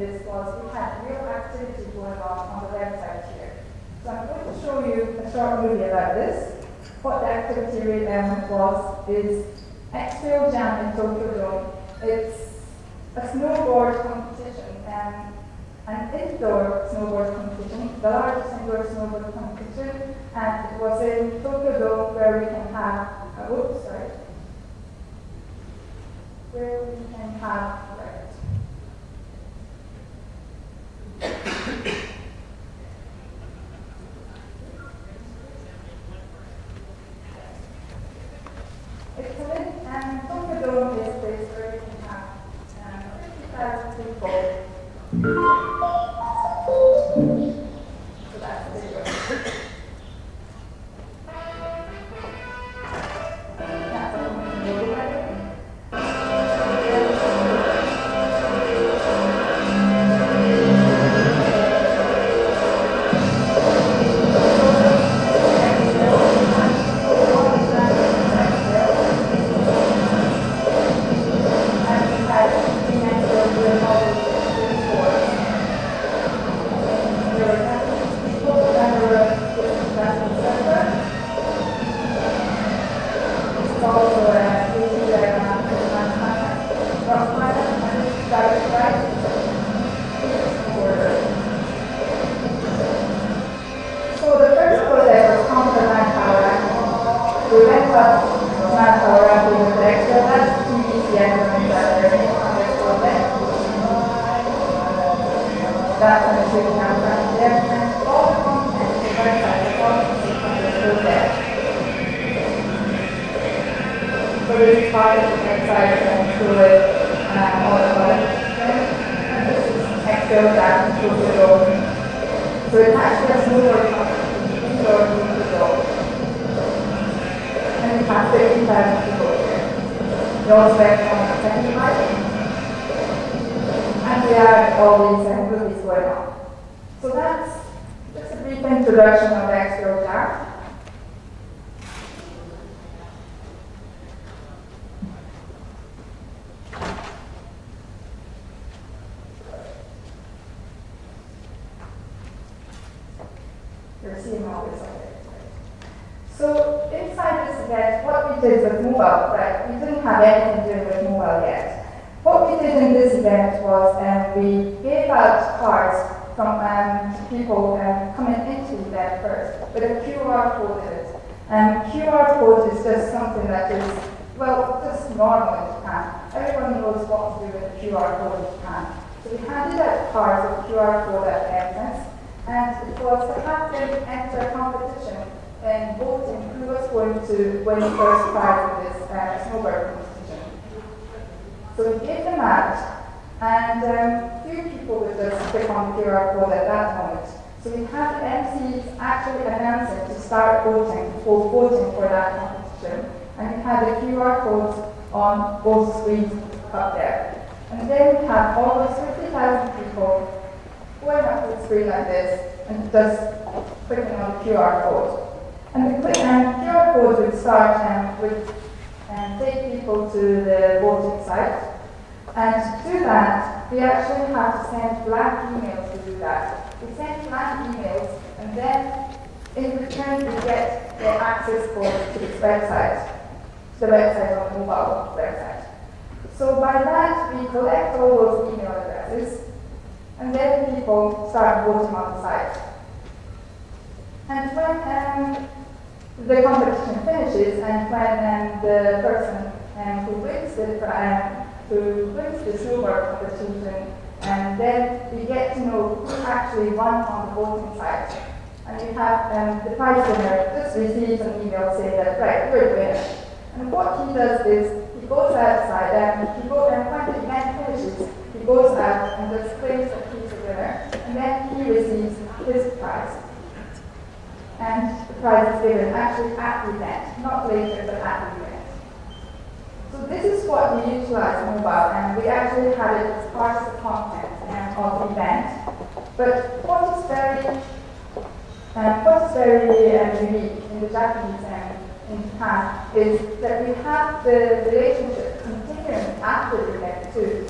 this was we had real activity going on the website here. So I'm going to show you a short movie about this. What the activity was is Expo Jam in Tokyo Dome. It's a snowboard competition, an indoor snowboard competition, the largest indoor snowboard competition, and it was in Tokyo Dome where we can have Tokyo Dome is a place where you can have 50,000 people. So that's the video. So it's actually a snowboard competition indoor Tokyo, and it has 50,000 people here. We also went on the second night, and we had all these movies going on. So that's just a brief introduction of Expo Jam. So inside this event, what we did with mobile, right, we didn't have anything to do with mobile yet. What we did in this event was we gave out cards from people coming into the event first with a QR code in it. QR code is just something that is, well, just normal in Japan. Everyone knows what to do with a QR code in Japan. So we handed out cards with QR code at the entrance, and it was to have them enter a competition and voting who was going to win the first prize in this snowboard competition. So we gave them out, and few people would just click on the QR code at that moment. So we had the MCs actually announcing to start voting for that competition, and we had the QR codes on both screens up there. And then we had almost 50,000 people going up to the screen like this and just clicking on the QR code. And the QR code would start take people to the voting site. And to do that, we actually have to send blank emails to do that. We send blank emails, and then in return we get the access code to this website, the website on the mobile website. So by that, we collect all those email addresses, and then people start voting on the site. And when the competition finishes, and when the person who wins the snowboard competition, and then we get to know who actually won on the voting site. And we have the prize winner just receives an email saying that, right, you're the winner. And what he does is, he goes outside, and when the event finishes, he goes out and just claims that he's the winner, and then he receives his prize. And the prize is given actually at the event, not later, but at the event. So this is what we utilize mobile, and we actually had it as part of the content of the event. But what is very unique in the Japanese in Japan is that we have the relationship continuing after the event too,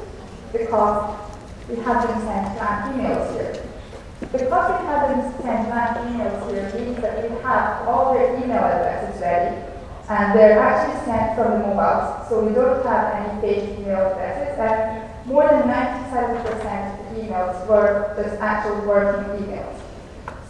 because we haven't sent blank emails here. Because we haven't sent blank emails here means that we have all their email addresses ready, and they're actually sent from the mobiles, so we don't have any fake email addresses, and more than 97% of the emails were just actual working emails.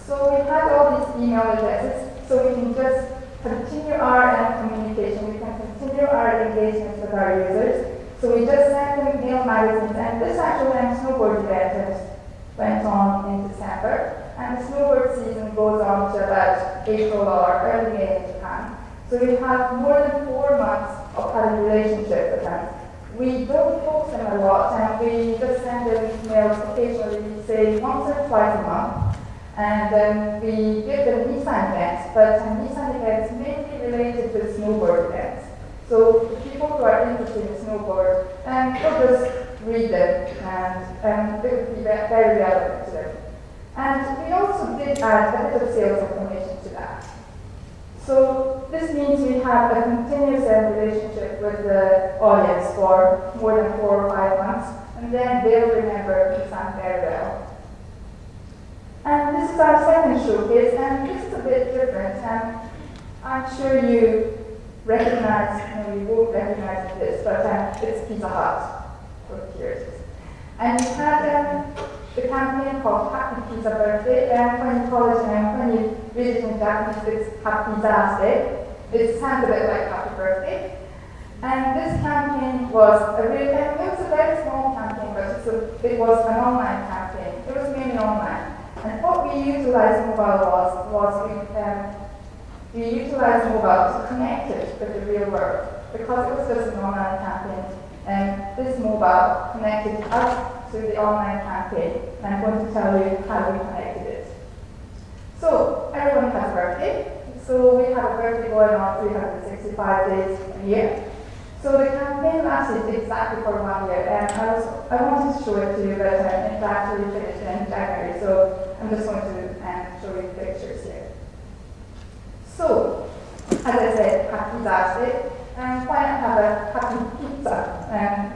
So we had all these email addresses, so we can just continue our communication, we can continue our engagement with our users. So we just sent them mail magazines, and this actual snowboard event went on in December, and the snowboard season goes on to about April or early May in Japan. So we have more than 4 months of having a relationship with them. We don't post them a lot, and we just send them emails occasionally, say once or twice a month. And then we give them Nissan events, but Nissan events mainly related to snowboard events. So people who are interested in snowboard, will just read them, and it would be very relevant to them. And we also did add a bit of sales information to that. So this means we have a continuous relationship with the audience for more than 4 or 5 months, and then they'll remember Nissan very well. And this is our second showcase, and this is a bit different, and I'm sure you recognize, you won't recognize this, but it's Pizza Hut, for curious. And we had the campaign called Happy Pizza Birthday, and when you call it, when you read it in Japanese, it's Happy Day. It sounds a bit like Happy Birthday. And this campaign was a really, it was a very small campaign, but it was an online campaign. It was mainly online. And what we utilized mobile was we utilized mobile to connect it with the real world. Because it was just an online campaign, and this mobile connected us to the online campaign, and I'm going to tell you how we connected it. So everyone has a birthday. So we have a birthday going on 365 days a year. So the campaign lasted exactly for 1 year, and I wanted to show it to you, but in fact we finished in January, so I'm just going to show you pictures here. So, as I said, Happy Birthday, and why not have a happy pizza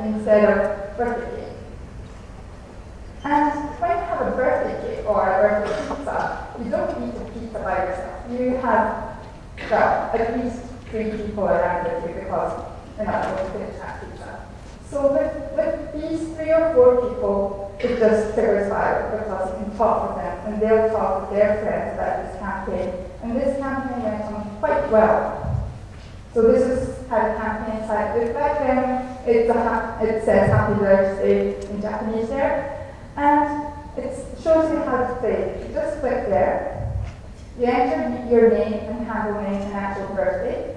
instead of birthday cake? And when you have a birthday cake or a birthday pizza, you don't eat the pizza by yourself. You have, well, at least 3 people around with you, because you're not going to finish that pizza. So with these 3 or 4 people, it just triggers fire, because you can talk with them, and they'll talk with their friends about this campaign. And this campaign went on quite well. So this is how the campaign site looks like. It says Happy Birthday in Japanese there. And it shows you how to play. You just click there. You enter your name and handle name and actual birthday.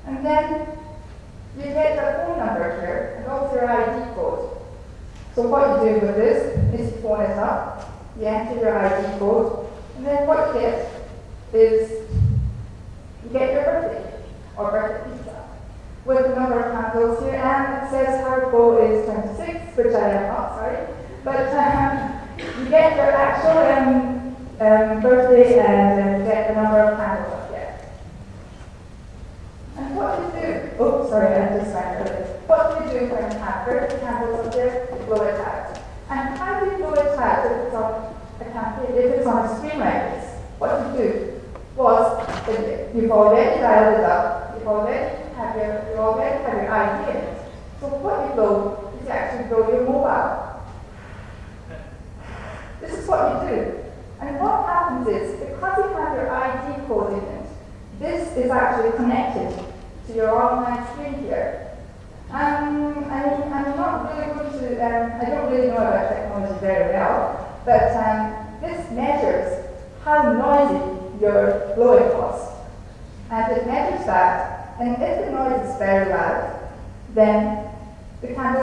And then you get a phone number here and also your ID code. So what you do with this is you phone it up, you enter your ID code, and then what you get is you get your birthday or birthday pizza with the number of candles here, and it says Haruko is 26, which I am not, sorry. But you get your actual birthday and get the number of candles up there. And what do you do? Oh, sorry, I just found it. What do you do when you have birthday candles up there? You blow it out. And how do you blow it out if it's on a campaign, if it's on a screen like this? What you do was, you've already dialed it up, you already have your ID in it. So what you blow is you actually blow your mobile. This is what you do. And what happens is, because you have your ID code in it, this is actually connected to your online screen here. I'm not really going to, I don't really know about technology very well, but this measures how noisy your blowing was. And it measures that, and if the noise is very loud, then the candle